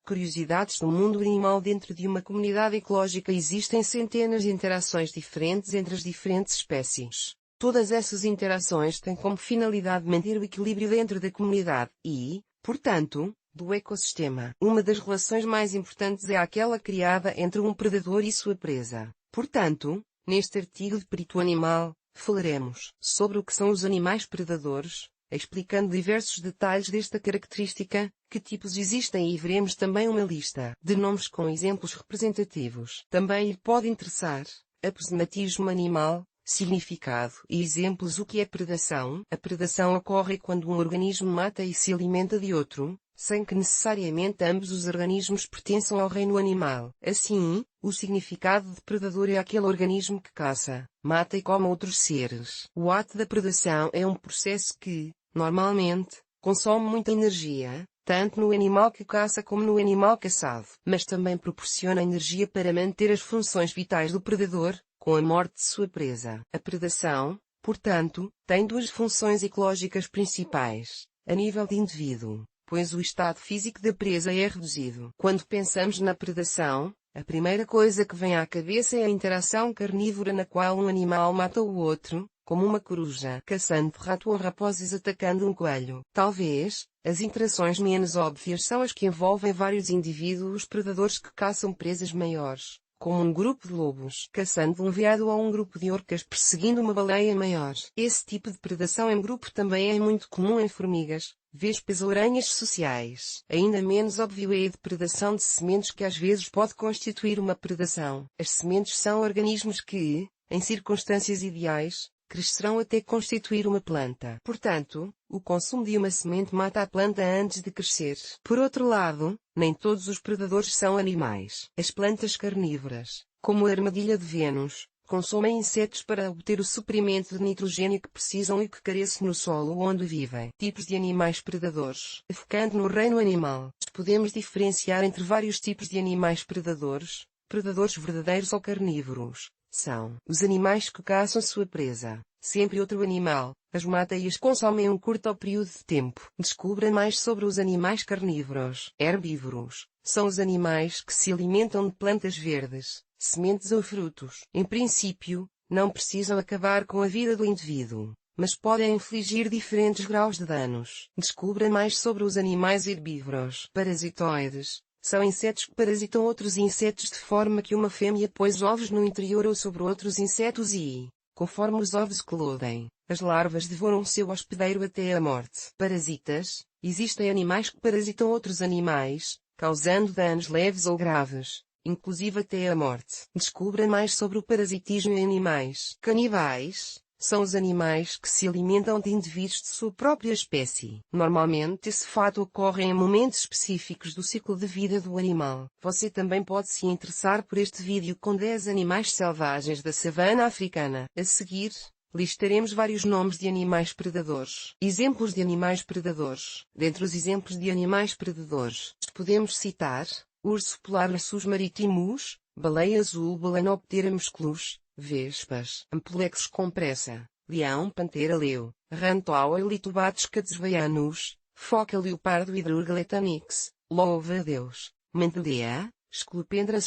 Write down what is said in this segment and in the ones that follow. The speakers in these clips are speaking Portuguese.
curiosidades do mundo animal. Dentro de uma comunidade ecológica existem centenas de interações diferentes entre as diferentes espécies. Todas essas interações têm como finalidade manter o equilíbrio dentro da comunidade e, portanto, do ecossistema. Uma das relações mais importantes é aquela criada entre um predador e sua presa. Portanto, neste artigo de Perito Animal, falaremos sobre o que são os animais predadores, explicando diversos detalhes desta característica, que tipos existem, e veremos também uma lista de nomes com exemplos representativos. Também lhe pode interessar aposematismo animal, significado e exemplos. O que é predação? A predação ocorre quando um organismo mata e se alimenta de outro, sem que necessariamente ambos os organismos pertençam ao reino animal. Assim, o significado de predador é aquele organismo que caça, mata e come outros seres. O ato da predação é um processo que, normalmente, consome muita energia, tanto no animal que caça como no animal caçado, mas também proporciona energia para manter as funções vitais do predador, com a morte de sua presa. A predação, portanto, tem duas funções ecológicas principais, a nível de indivíduo, pois o estado físico da presa é reduzido. Quando pensamos na predação, a primeira coisa que vem à cabeça é a interação carnívora na qual um animal mata o outro, como uma coruja caçando rato ou raposas atacando um coelho. Talvez, as interações menos óbvias são as que envolvem vários indivíduos predadores que caçam presas maiores, como um grupo de lobos caçando um veado ou um grupo de orcas perseguindo uma baleia maior. Esse tipo de predação em grupo também é muito comum em formigas, vespas ou aranhas sociais. Ainda menos óbvio é a depredação de sementes, que às vezes pode constituir uma predação. As sementes são organismos que, em circunstâncias ideais, crescerão até constituir uma planta. Portanto, o consumo de uma semente mata a planta antes de crescer. Por outro lado, nem todos os predadores são animais. As plantas carnívoras, como a armadilha de Vênus, consomem insetos para obter o suprimento de nitrogênio que precisam e que carecem no solo onde vivem. Tipos de animais predadores. Focando no reino animal, podemos diferenciar entre vários tipos de animais predadores, predadores verdadeiros ou carnívoros. São os animais que caçam sua presa, sempre outro animal, as mata e as consome em um curto período de tempo. Descubra mais sobre os animais carnívoros. Herbívoros são os animais que se alimentam de plantas verdes, sementes ou frutos. Em princípio, não precisam acabar com a vida do indivíduo, mas podem infligir diferentes graus de danos. Descubra mais sobre os animais herbívoros. Parasitoides são insetos que parasitam outros insetos de forma que uma fêmea pôs ovos no interior ou sobre outros insetos e, conforme os ovos eclodem, as larvas devoram seu hospedeiro até a morte. Parasitas. Existem animais que parasitam outros animais, causando danos leves ou graves, inclusive até a morte. Descubra mais sobre o parasitismo em animais. Canibais são os animais que se alimentam de indivíduos de sua própria espécie. Normalmente esse fato ocorre em momentos específicos do ciclo de vida do animal. Você também pode se interessar por este vídeo com 10 animais selvagens da savana africana. A seguir, listaremos vários nomes de animais predadores. Exemplos de animais predadores. Dentre os exemplos de animais predadores, podemos citar urso polar, ursos marítimos, baleia azul, Balanoptera musculus, vespas, ampulex compressa, leão, pantera, leu, rantoa, litubatus catsveianus, foca, leopardo, hidrurga letanix, louva-a-Deus, mantelea, esculpendra,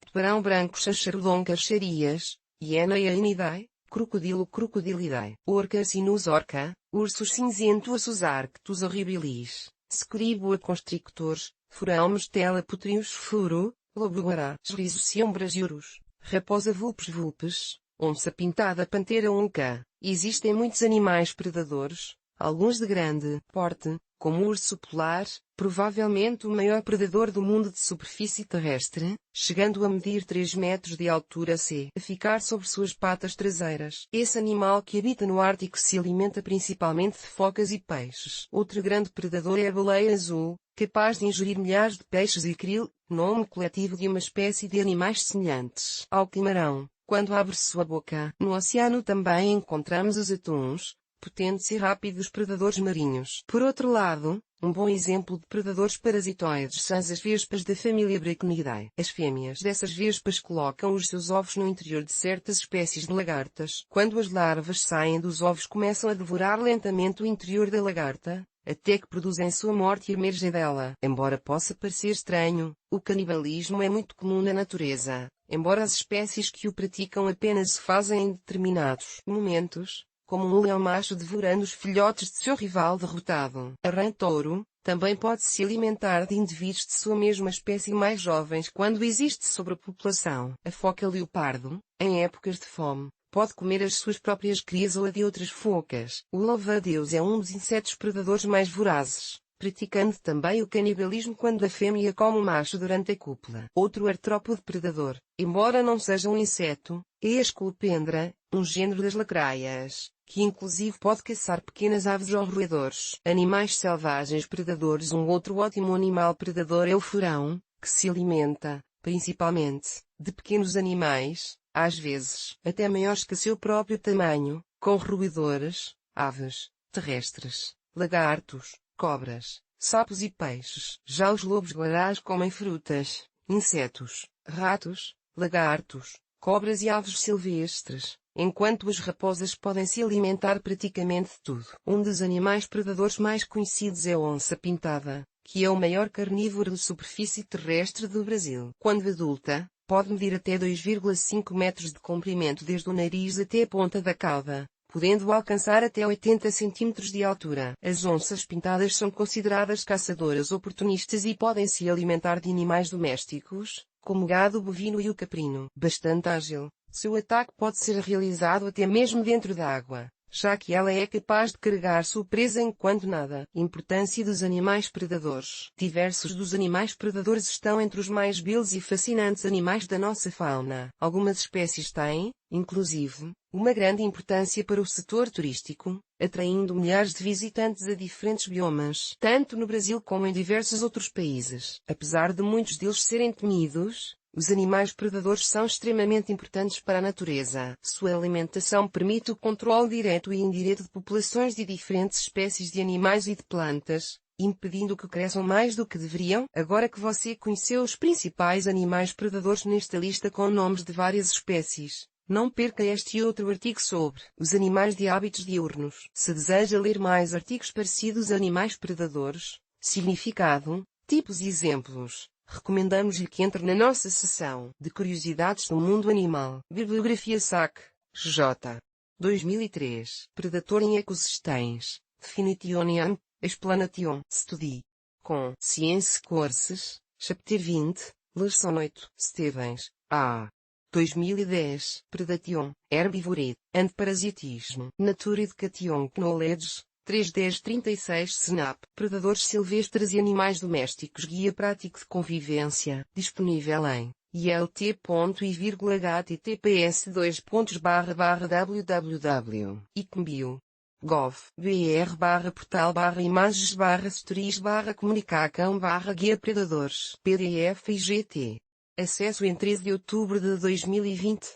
tubarão branco, chacharudon, carcharias, hiena e ainidae, crocodilo, crocodilidae, orca, sinus, orca, ursus cinzento, ursus arctus horribilis, scribua constrictors, furão, mustela, putrius, furo, lobo-guará, risocium brasiurus, raposa, vulpes, onça pintada, pantera, unca. Existem muitos animais predadores, alguns de grande porte, como o urso polar, provavelmente o maior predador do mundo de superfície terrestre, chegando a medir 3 metros de altura a ficar sobre suas patas traseiras. Esse animal que habita no Ártico se alimenta principalmente de focas e peixes. Outro grande predador é a baleia azul, capaz de ingerir milhares de peixes e krill, nome coletivo de uma espécie de animais semelhantes ao camarão, quando abre sua boca. No oceano também encontramos os atuns, potentes e rápidos predadores marinhos. Por outro lado, um bom exemplo de predadores parasitoides são as vespas da família Braconidae. As fêmeas dessas vespas colocam os seus ovos no interior de certas espécies de lagartas. Quando as larvas saem dos ovos, começam a devorar lentamente o interior da lagarta, até que produzem sua morte e emergem dela. Embora possa parecer estranho, o canibalismo é muito comum na natureza, embora as espécies que o praticam apenas o fazem em determinados momentos, como um leão macho devorando os filhotes de seu rival derrotado. A rã-touro também pode se alimentar de indivíduos de sua mesma espécie mais jovens quando existe sobrepopulação. A foca leopardo, em épocas de fome, pode comer as suas próprias crias ou a de outras focas. O louva-a-Deus é um dos insetos predadores mais vorazes, praticando também o canibalismo quando a fêmea come o macho durante a cópula. Outro artrópode predador, embora não seja um inseto, é a escolpendra, um gênero das lacraias, que inclusive pode caçar pequenas aves ou roedores. Animais selvagens predadores. Um outro ótimo animal predador é o furão, que se alimenta, principalmente, de pequenos animais, às vezes até maiores que seu próprio tamanho, com roedores, aves terrestres, lagartos, cobras, sapos e peixes. Já os lobos-guarás comem frutas, insetos, ratos, lagartos, cobras e aves silvestres, enquanto as raposas podem se alimentar praticamente de tudo. Um dos animais predadores mais conhecidos é a onça-pintada, que é o maior carnívoro de superfície terrestre do Brasil. Quando adulta, pode medir até 2,5 metros de comprimento desde o nariz até a ponta da cauda, podendo alcançar até 80 centímetros de altura. As onças pintadas são consideradas caçadoras oportunistas e podem se alimentar de animais domésticos, como o gado bovino e o caprino. Bastante ágil, seu ataque pode ser realizado até mesmo dentro da água, já que ela é capaz de carregar sua presa enquanto nada. Importância dos animais predadores. Diversos dos animais predadores estão entre os mais belos e fascinantes animais da nossa fauna. Algumas espécies têm, inclusive, uma grande importância para o setor turístico, atraindo milhares de visitantes a diferentes biomas, tanto no Brasil como em diversos outros países. Apesar de muitos deles serem temidos, os animais predadores são extremamente importantes para a natureza. Sua alimentação permite o controle direto e indireto de populações de diferentes espécies de animais e de plantas, impedindo que cresçam mais do que deveriam. Agora que você conheceu os principais animais predadores nesta lista com nomes de várias espécies, não perca este e outro artigo sobre os animais de hábitos diurnos. Se deseja ler mais artigos parecidos a animais predadores, significado, tipos e exemplos, recomendamos-lhe que entre na nossa seção de curiosidades do mundo animal. Bibliografia SAC, J. 2003. Predator em ecossistemas. Definition and Explanation. Study. Com Science Courses, Chapter 20, Leção 8. Stevens, A. 2010. Predation, Herbivory, and Parasitismo. Nature Education Knowledge. 3.10.36 Snap. Predadores silvestres e animais domésticos. Guia prático de convivência. Disponível em ilt.ivg.br/www.icmbio.gov.br/portal/imagens/stories/comunicação/guia predadores. PDF e GT. Acesso em 13 de outubro de 2020.